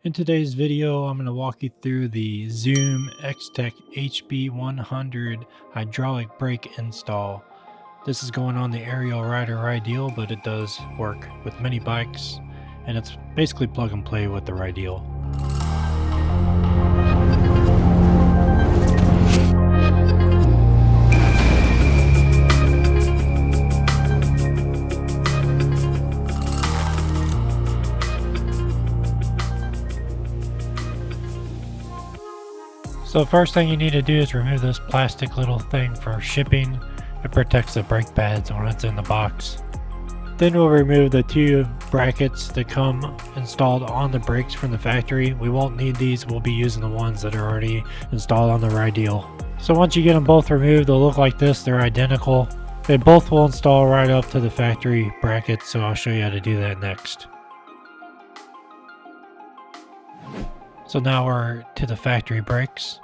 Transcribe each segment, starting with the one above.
In today's video, I'm going to walk you through the Zoom XTech HB-100 hydraulic brake install. This is going on the Ariel Rider Rideal, but it does work with many bikes, and it's basically plug and play with the Rideal. So the first thing you need to do is remove this plastic little thing for shipping. It protects the brake pads when it's in the box. Then we'll remove the two brackets that come installed on the brakes from the factory. We won't need these, we'll be using the ones that are already installed on the Rideal. So once you get them both removed, they'll look like this, they're identical. They both will install right up to the factory brackets, so I'll show you how to do that next. So now we're to the factory brakes.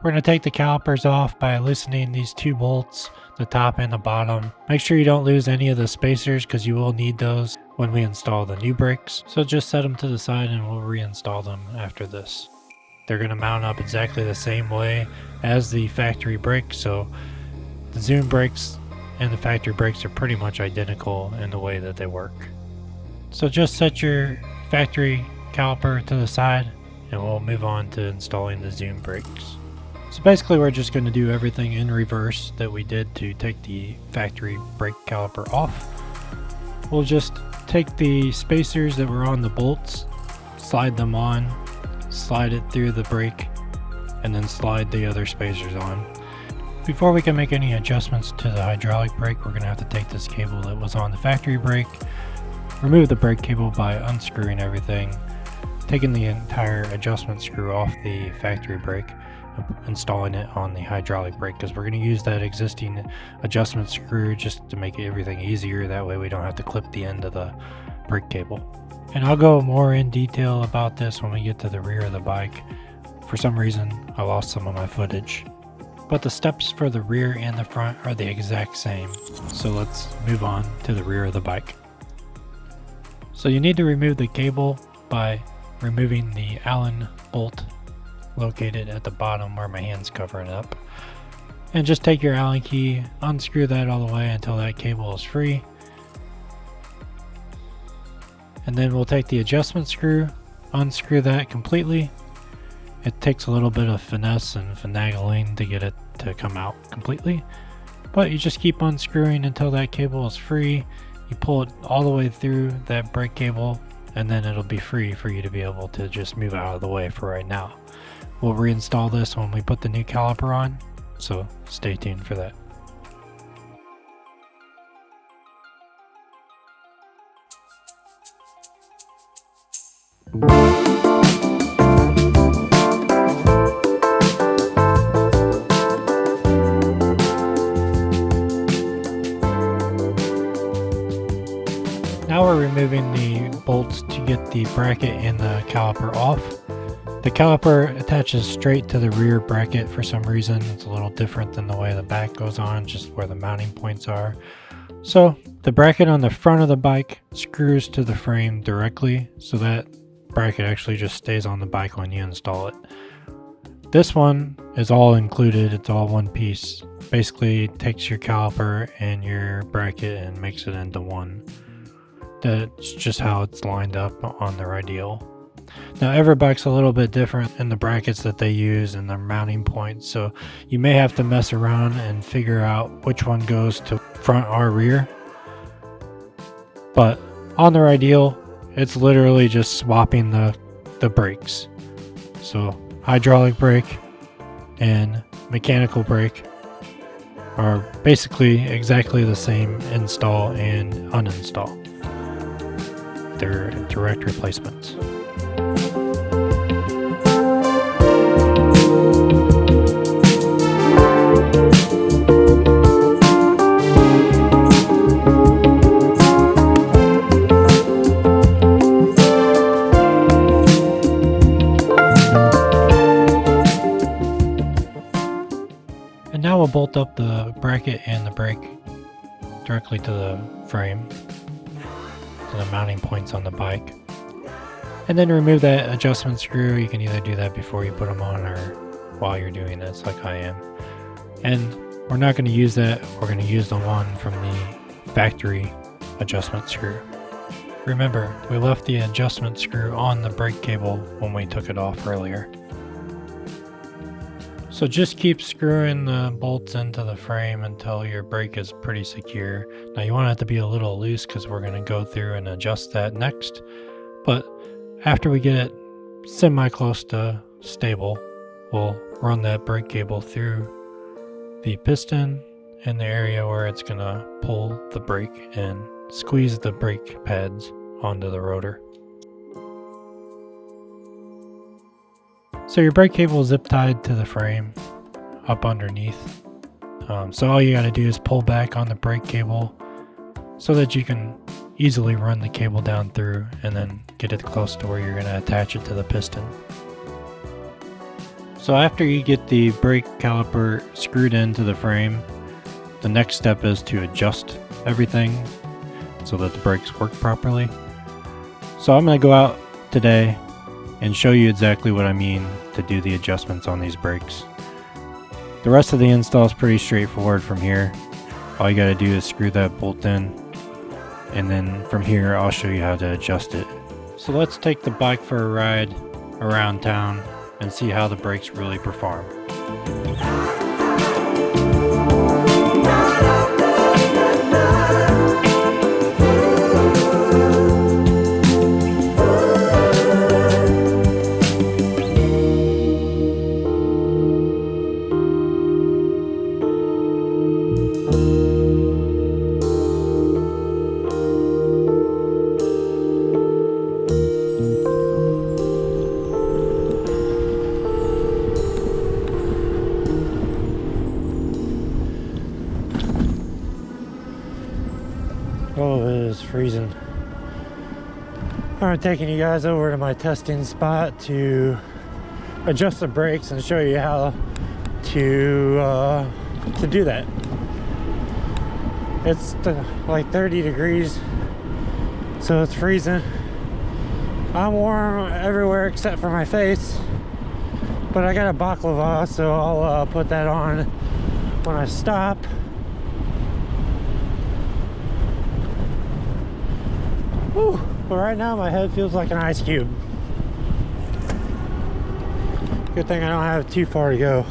We're going to take the calipers off by loosening these two bolts, the top and the bottom. Make sure you don't lose any of the spacers because you will need those when we install the new brakes. So just set them to the side and we'll reinstall them after this. They're going to mount up exactly the same way as the factory brakes, so the Zoom brakes and the factory brakes are pretty much identical in the way that they work. So just set your factory caliper to the side and we'll move on to installing the Zoom brakes. So basically we're just going to do everything in reverse that we did to take the factory brake caliper off. We'll just take the spacers that were on the bolts, slide them on, slide it through the brake, and then slide the other spacers on. Before we can make any adjustments to the hydraulic brake, we're going to have to take this cable that was on the factory brake, remove the brake cable by unscrewing everything, taking the entire adjustment screw off the factory brake, installing it on the hydraulic brake, because we're going to use that existing adjustment screw just to make everything easier. That way we don't have to clip the end of the brake cable. And I'll go more in detail about this when we get to the rear of the bike. For some reason I lost some of my footage, but the steps for the rear and the front are the exact same. So let's move on to the rear of the bike. So you need to remove the cable by removing the Allen bolt located at the bottom where my hand's covering up, and just take your Allen key, unscrew that all the way until that cable is free, and then we'll take the adjustment screw, unscrew that completely. It takes a little bit of finesse and finagling to get it to come out completely, but you just keep unscrewing until that cable is free. You pull it all the way through that brake cable, and then it'll be free for you to be able to just move out of the way for right now. We'll reinstall this when we put the new caliper on, so stay tuned for that. Now we're removing the bolts to get the bracket and the caliper off. The caliper attaches straight to the rear bracket for some reason. It's a little different than the way the back goes on, just where the mounting points are. So the bracket on the front of the bike screws to the frame directly, so that bracket actually just stays on the bike when you install it. This one is all included, it's all one piece. Basically it takes your caliper and your bracket and makes it into one. That's just how it's lined up on the Rideal. Now every bike's a little bit different in the brackets that they use and their mounting points, so you may have to mess around and figure out which one goes to front or rear. But on the Rideal, it's literally just swapping the brakes. So hydraulic brake and mechanical brake are basically exactly the same install and uninstall. They're direct replacements. And now we'll bolt up the bracket and the brake directly to the frame, to the mounting points on the bike. And then remove that adjustment screw. You can either do that before you put them on or while you're doing this, like I am. And we're not going to use that. We're going to use the one from the factory adjustment screw. Remember, we left the adjustment screw on the brake cable when we took it off earlier. So just keep screwing the bolts into the frame until your brake is pretty secure. Now you want it to be a little loose because we're going to go through and adjust that next. But after we get it semi-close to stable, we'll run that brake cable through the piston in the area where it's going to pull the brake and squeeze the brake pads onto the rotor. So your brake cable is zip tied to the frame up underneath. So all you got to do is pull back on the brake cable so that you can easily run the cable down through and then get it close to where you're going to attach it to the piston. So after you get the brake caliper screwed into the frame, the next step is to adjust everything so that the brakes work properly. So I'm going to go out today and show you exactly what I mean to do the adjustments on these brakes. The rest of the install is pretty straightforward from here. All you got to do is screw that bolt in, and then from here I'll show you how to adjust it. So let's take the bike for a ride around town and see how the brakes really perform. Oh, it is freezing. I'm taking you guys over to my testing spot to adjust the brakes and show you how to do that. It's like 30 degrees, so it's freezing. I'm warm everywhere except for my face, but I got a baklava, so I'll put that on when I stop. Whew. But right now my head feels like an ice cube. Good thing I don't have too far to go.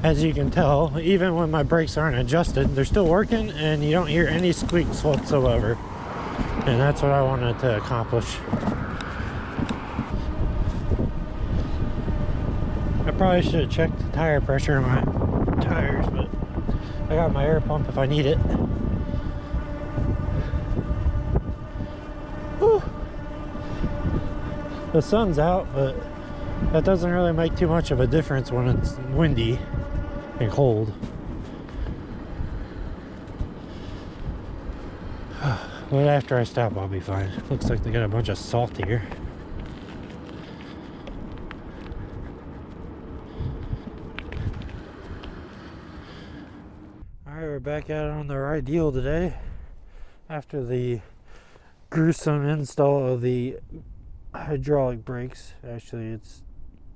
As you can tell, even when my brakes aren't adjusted, they're still working and you don't hear any squeaks whatsoever. And that's what I wanted to accomplish. I probably should have checked the tire pressure in my tires, but I got my air pump if I need it. Whew. The sun's out, but that doesn't really make too much of a difference when it's windy and cold. But after I stop, I'll be fine. Looks like they got a bunch of salt here. Alright, we're back out on the Rideal today after the gruesome install of the hydraulic brakes. Actually, it's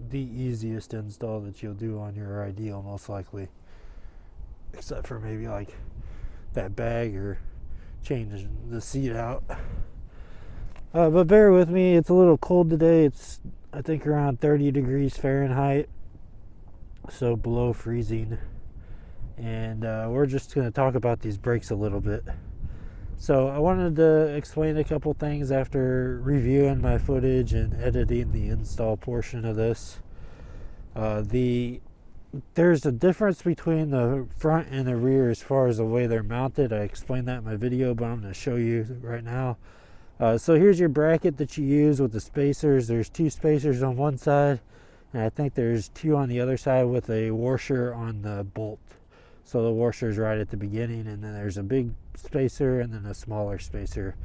the easiest install that you'll do on your Rideal, most likely, except for maybe like that bag or changing the seat out. But bear with me, it's a little cold today. It's I think around 30 degrees Fahrenheit, so below freezing. And we're just going to talk about these brakes a little bit. So I wanted to explain a couple things after reviewing my footage and editing the install portion of this. There's a difference between the front and the rear as far as the way they're mounted. I explained that in my video, but I'm going to show you right now. So here's your bracket that you use with the spacers. There's 2 spacers on one side, and I think there's 2 on the other side with a washer on the bolt. So the washer is right at the beginning, and then there's a big spacer and then a smaller spacer.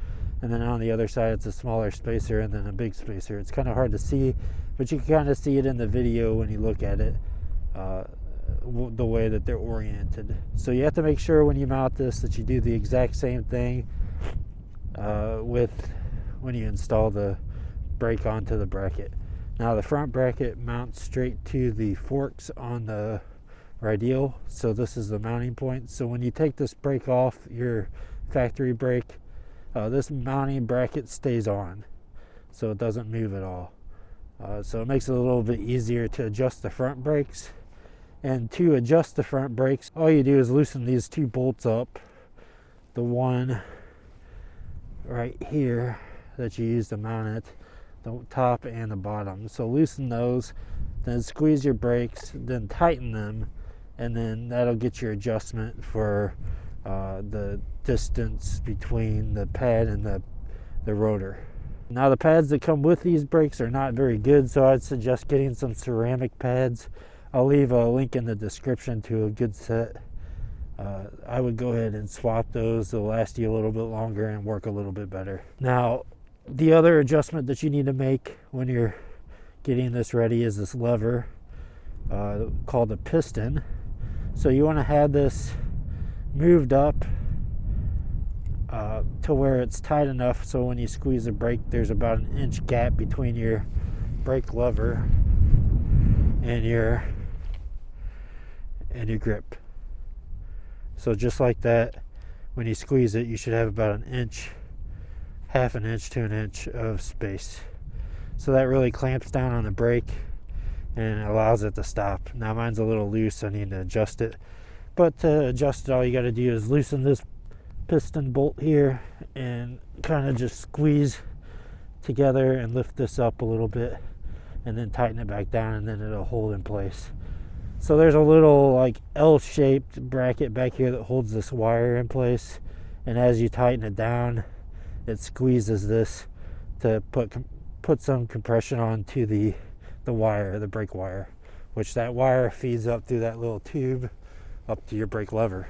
And then on the other side, it's a smaller spacer and then a big spacer. It's kind of hard to see, but you can kind of see it in the video when you look at it. the way that they're oriented. So you have to make sure when you mount this that you do the exact same thing with when you install the brake onto the bracket. Now the front bracket mounts straight to the forks on the Rideal, so this is the mounting point. So when you take this brake off your factory brake, this mounting bracket stays on, so it doesn't move at all. So it makes it a little bit easier to adjust the front brakes. And to adjust the front brakes, all you do is loosen these two bolts up. The one right here that you use to mount it, the top and the bottom. So loosen those, then squeeze your brakes, then tighten them, and then that'll get your adjustment for the distance between the pad and the rotor. Now the pads that come with these brakes are not very good, so I'd suggest getting some ceramic pads. I'll leave a link in the description to a good set. I would go ahead and swap those. They'll last you a little bit longer and work a little bit better. Now the other adjustment that you need to make when you're getting this ready is this lever called a piston. So you want to have this moved up to where it's tight enough so when you squeeze the brake, there's about an inch gap between your brake lever and your grip. So just like that, when you squeeze it, you should have about an inch, half an inch to an inch of space. So that really clamps down on the brake and allows it to stop. Now mine's a little loose, I need to adjust it. But to adjust it, all you got to do is loosen this piston bolt here and kind of just squeeze together and lift this up a little bit, and then tighten it back down, and then it'll hold in place. So there's a little like L-shaped bracket back here that holds this wire in place, and as you tighten it down, it squeezes this to put some compression onto the wire, the brake wire, which that wire feeds up through that little tube up to your brake lever.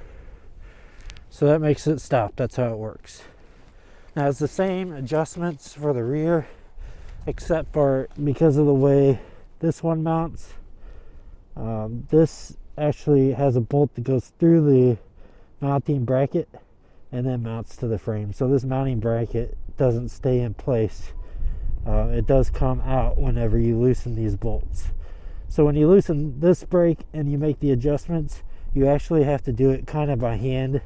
So that makes it stop. That's how it works. Now it's the same adjustments for the rear, except for because of the way this one mounts. This actually has a bolt that goes through the mounting bracket and then mounts to the frame. So this mounting bracket doesn't stay in place. It does come out whenever you loosen these bolts. So when you loosen this brake and you make the adjustments, you actually have to do it kind of by hand.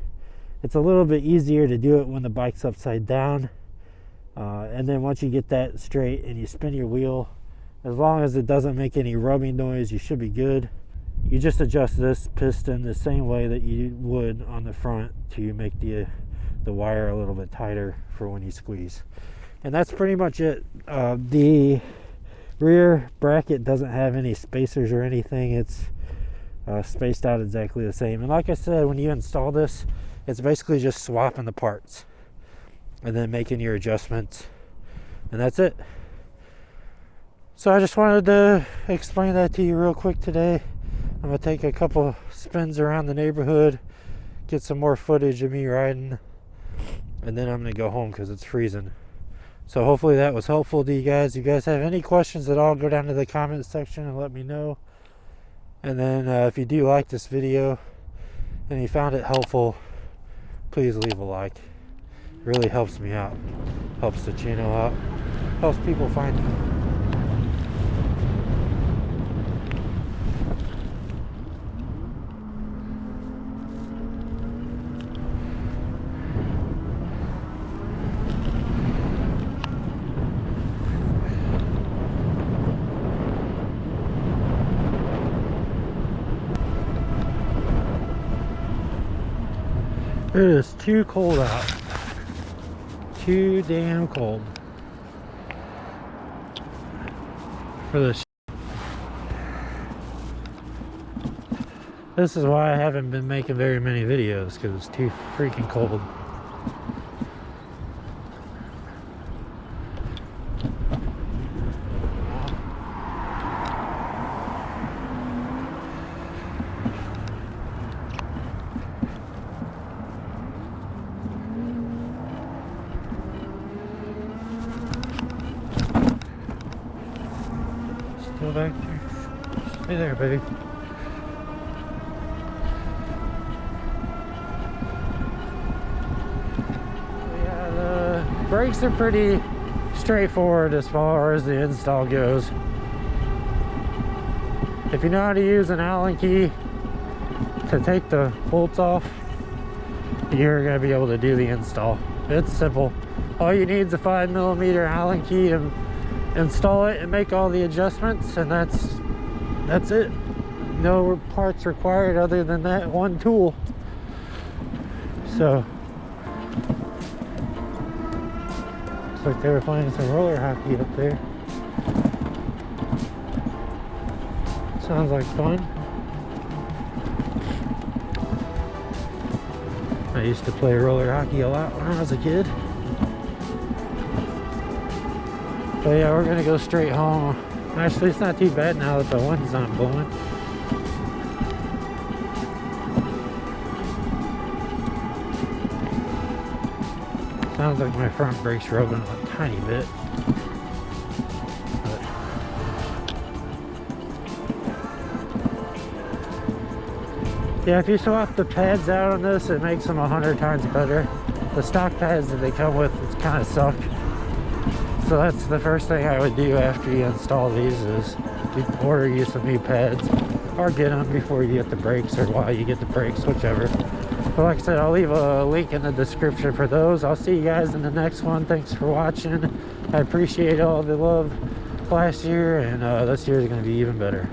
It's a little bit easier to do it when the bike's upside down. And then once you get that straight and you spin your wheel, as long as it doesn't make any rubbing noise, you should be good. You just adjust this piston the same way that you would on the front to make the wire a little bit tighter for when you squeeze. And that's pretty much it. The rear bracket doesn't have any spacers or anything. It's spaced out exactly the same. And like I said, when you install this, it's basically just swapping the parts and then making your adjustments, and that's it. So I just wanted to explain that to you real quick today. I'm gonna take a couple spins around the neighborhood, get some more footage of me riding, and then I'm gonna go home because it's freezing. So hopefully that was helpful to you guys. If you guys have any questions at all, go down to the comment section and let me know. And then if you do like this video and you found it helpful, please leave a like. It really helps me out, helps the channel out, helps people find me. It is too cold out. Too damn cold for this. This is why I haven't been making very many videos, because it's too freaking cold. Still back there. Stay there, baby. brakes are pretty straightforward as far as the install goes. If you know how to use an Allen key to take the bolts off, you're going to be able to do the install. It's simple. All you need is a 5mm Allen key to install it and make all the adjustments, and that's it. No parts required other than that one tool. So looks like they were playing some roller hockey up there. Sounds like fun. I used to play roller hockey a lot when I was a kid. But yeah, we're gonna go straight home. Actually, it's not too bad now that the wind's not blowing. Sounds like my front brakes rubbing a tiny bit. Yeah, if you swap the pads out on this, it makes them 100 times better. The stock pads that they come with, it's kind of suck. So that's the first thing I would do after you install these is order you some new pads, or get them before you get the brakes, or while you get the brakes, whichever. But like I said, I'll leave a link in the description for those. I'll see you guys in the next one. Thanks for watching. I appreciate all the love last year, and this year is going to be even better.